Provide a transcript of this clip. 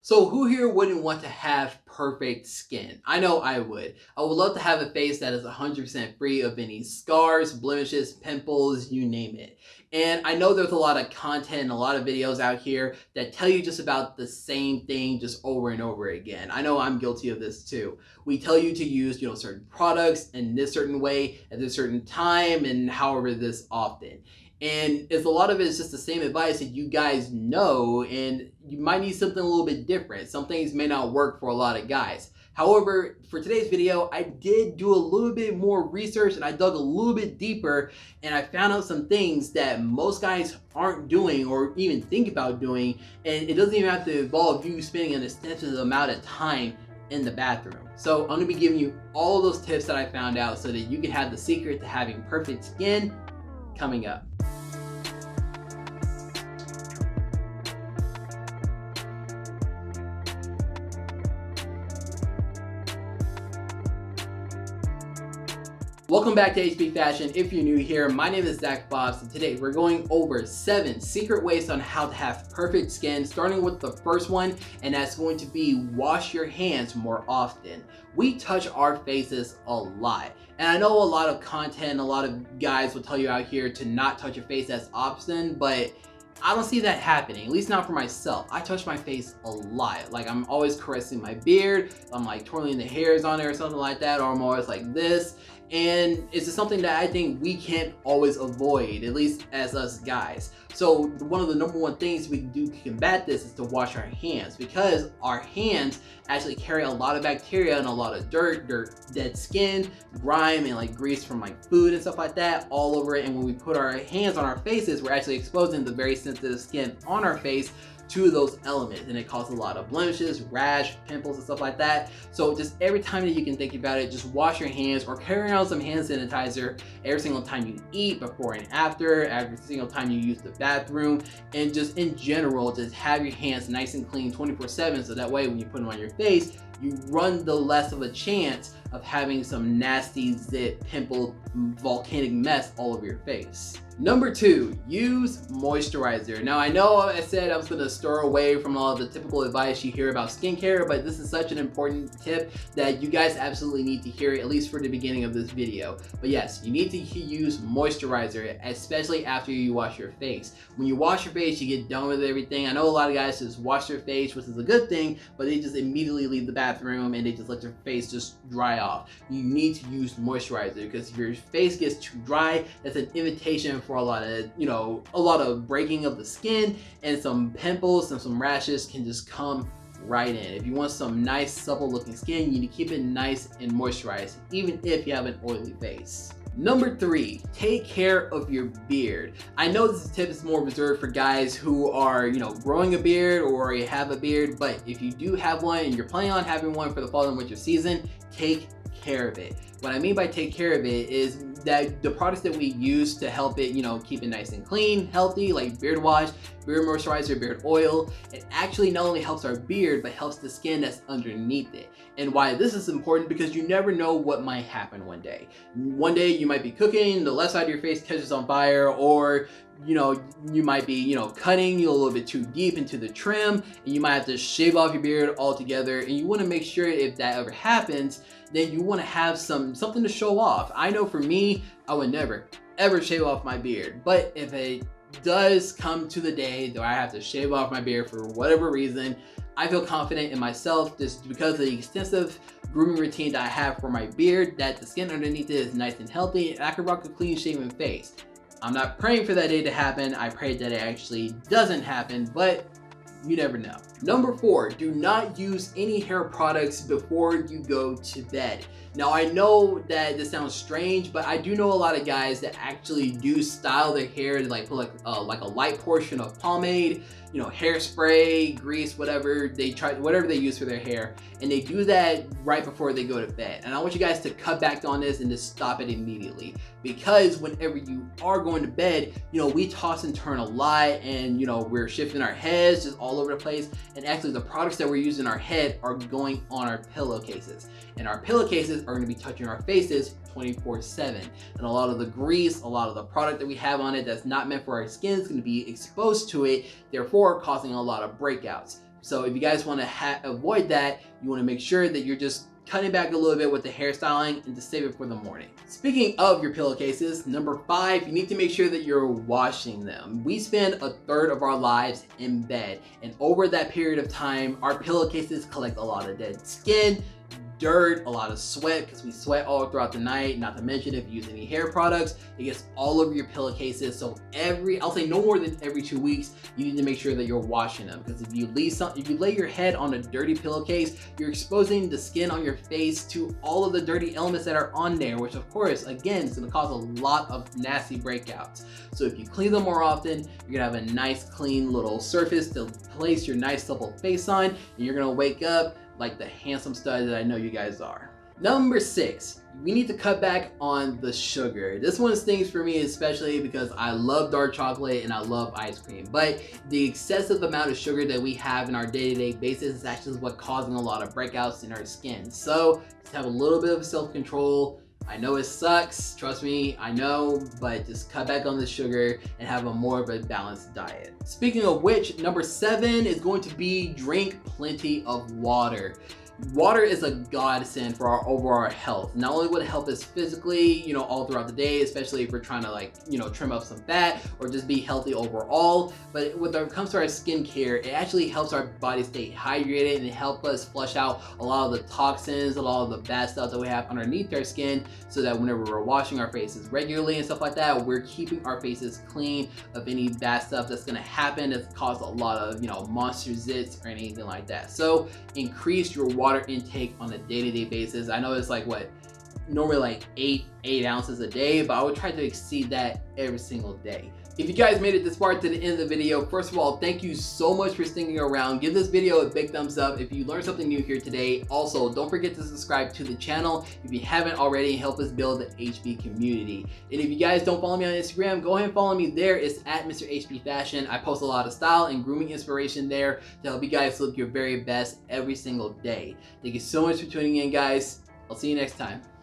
So who here wouldn't want to have perfect skin? I know I would. I would love to have a face that is 100% free of any scars, blemishes, pimples, you name it. And I know there's a lot of content and a lot of videos out here that tell you just about the same thing just over and over again. I know I'm guilty of this too. We tell you to use, certain products in this certain way at this certain time and however this often. And it's a lot of it is just the same advice that you guys know, and you might need something a little bit different. Some things may not work for a lot of guys. However, for today's video, I did do a little bit more research and I dug a little bit deeper and I found out some things that most guys aren't doing or even think about doing. And it doesn't even have to involve you spending an extensive amount of time in the bathroom. So I'm gonna be giving you all of those tips that I found out so that you can have the secret to having perfect skin coming up. Welcome back to HB Fashion. If you're new here, my name is Zach Bobs, and today we're going over 7 secret ways on how to have perfect skin, starting with the first one, and that's going to be wash your hands more often. We touch our faces a lot, and I know a lot of content, a lot of guys will tell you out here to not touch your face as often, but I don't see that happening, at least not for myself. I touch my face a lot. Like, I'm always caressing my beard, I'm like twirling the hairs on it or something like that, or I'm always like this. And it's just something that I think we can't always avoid, at least as us guys. So one of the number one things we can do to combat this is to wash our hands, because our hands actually carry a lot of bacteria and a lot of dirt, dead skin, grime, and like grease from like food and stuff like that all over it. And when we put our hands on our faces, we're actually exposing the very sensitive skin on our face to those elements, and it causes a lot of blemishes, rash, pimples, and stuff like that. So just every time that you can think about it, just wash your hands or carry around some hand sanitizer every single time you eat, before and after, every single time you use the bathroom, and just in general, just have your hands nice and clean 24/7, so that way when you put them on your face, you run the less of a chance of having some nasty zit, pimple, volcanic mess all over your face. Number 2, use moisturizer. Now I know I said I was gonna stir away from all the typical advice you hear about skincare, but this is such an important tip that you guys absolutely need to hear, at least for the beginning of this video. But yes, you need to use moisturizer, especially after you wash your face. When you wash your face, you get done with everything. I know a lot of guys just wash their face, which is a good thing, but they just immediately leave the bathroom and they just let their face just dry off. You need to use moisturizer, because if your face gets too dry, that's an invitation for a lot of breaking of the skin, and some pimples and some rashes can just come right in. If you want some nice supple looking skin, you need to keep it nice and moisturized, even if you have an oily face. Number 3, take care of your beard. I know this tip is more reserved for guys who are, growing a beard or you have a beard, but if you do have one and you're planning on having one for the fall and winter season, take care of it. What I mean by take care of it is that the products that we use to help it, keep it nice and clean, healthy, like beard wash, beard moisturizer, beard oil, it actually not only helps our beard, but helps the skin that's underneath it. And why this is important, because you never know what might happen one day. One day you might be cooking, the left side of your face catches on fire, or you might be, cutting a little bit too deep into the trim, and you might have to shave off your beard altogether. And you want to make sure, if that ever happens, then you want to have something to show off. I know for me, I would never ever shave off my beard, but if it does come to the day that I have to shave off my beard for whatever reason, I feel confident in myself, just because of the extensive grooming routine that I have for my beard, that the skin underneath it is nice and healthy, and I can rock a clean shaven face. I'm not praying for that day to happen. I pray that it actually doesn't happen, but you never know. Number 4, do not use any hair products before you go to bed. Now I know that this sounds strange, but I do know a lot of guys that actually do style their hair to like put like a light portion of pomade, hairspray, grease, whatever they use for their hair, and they do that right before they go to bed. And I want you guys to cut back on this and just stop it immediately, because whenever you are going to bed, we toss and turn a lot, and we're shifting our heads just all over the place, and actually the products that we're using in our head are going on our pillowcases, and our pillowcases are going to be touching our faces 24/7, and a lot of the grease, a lot of the product that we have on it that's not meant for our skin is going to be exposed to it, therefore causing a lot of breakouts. So if you guys want to avoid that, you want to make sure that you're just cutting back a little bit with the hairstyling and to save it for the morning. Speaking of your pillowcases, number 5, you need to make sure that you're washing them. We spend a third of our lives in bed, and over that period of time, our pillowcases collect a lot of dead skin, dirt, a lot of sweat, because we sweat all throughout the night. Not to mention if you use any hair products, it gets all over your pillowcases. So I'll say no more than every 2 weeks, you need to make sure that you're washing them, because if you lay your head on a dirty pillowcase, you're exposing the skin on your face to all of the dirty elements that are on there, which of course, again, is going to cause a lot of nasty breakouts. So if you clean them more often, you're gonna have a nice clean little surface to place your nice supple face on, and you're gonna wake up like the handsome stud that I know you guys are. Number 6, we need to cut back on the sugar. This one stings for me, especially because I love dark chocolate and I love ice cream, but the excessive amount of sugar that we have in our day-to-day basis is actually what's causing a lot of breakouts in our skin. So just have a little bit of self-control. I know it sucks, trust me, I know, but just cut back on the sugar and have a more of a balanced diet. Speaking of which, number 7 is going to be drink plenty of water. Water is a godsend for our overall health. Not only would it help us physically, all throughout the day, especially if we're trying to trim up some fat or just be healthy overall, but when it comes to our skincare, it actually helps our body stay hydrated and help us flush out a lot of the toxins, a lot of the bad stuff that we have underneath our skin, so that whenever we're washing our faces regularly and stuff like that, we're keeping our faces clean of any bad stuff that's gonna happen that's caused a lot of, monster zits or anything like that. So increase your water intake on a day-to-day basis. I know it's normally 8 ounces a day, but I would try to exceed that every single day. If you guys made it this far to the end of the video, first of all, thank you so much for sticking around. Give this video a big thumbs up if you learned something new here today. Also, don't forget to subscribe to the channel if you haven't already, and help us build the HB community. And if you guys don't follow me on Instagram, go ahead and follow me there. It's at Mr. HB Fashion. I post a lot of style and grooming inspiration there to help you guys look your very best every single day. Thank you so much for tuning in, guys. I'll see you next time.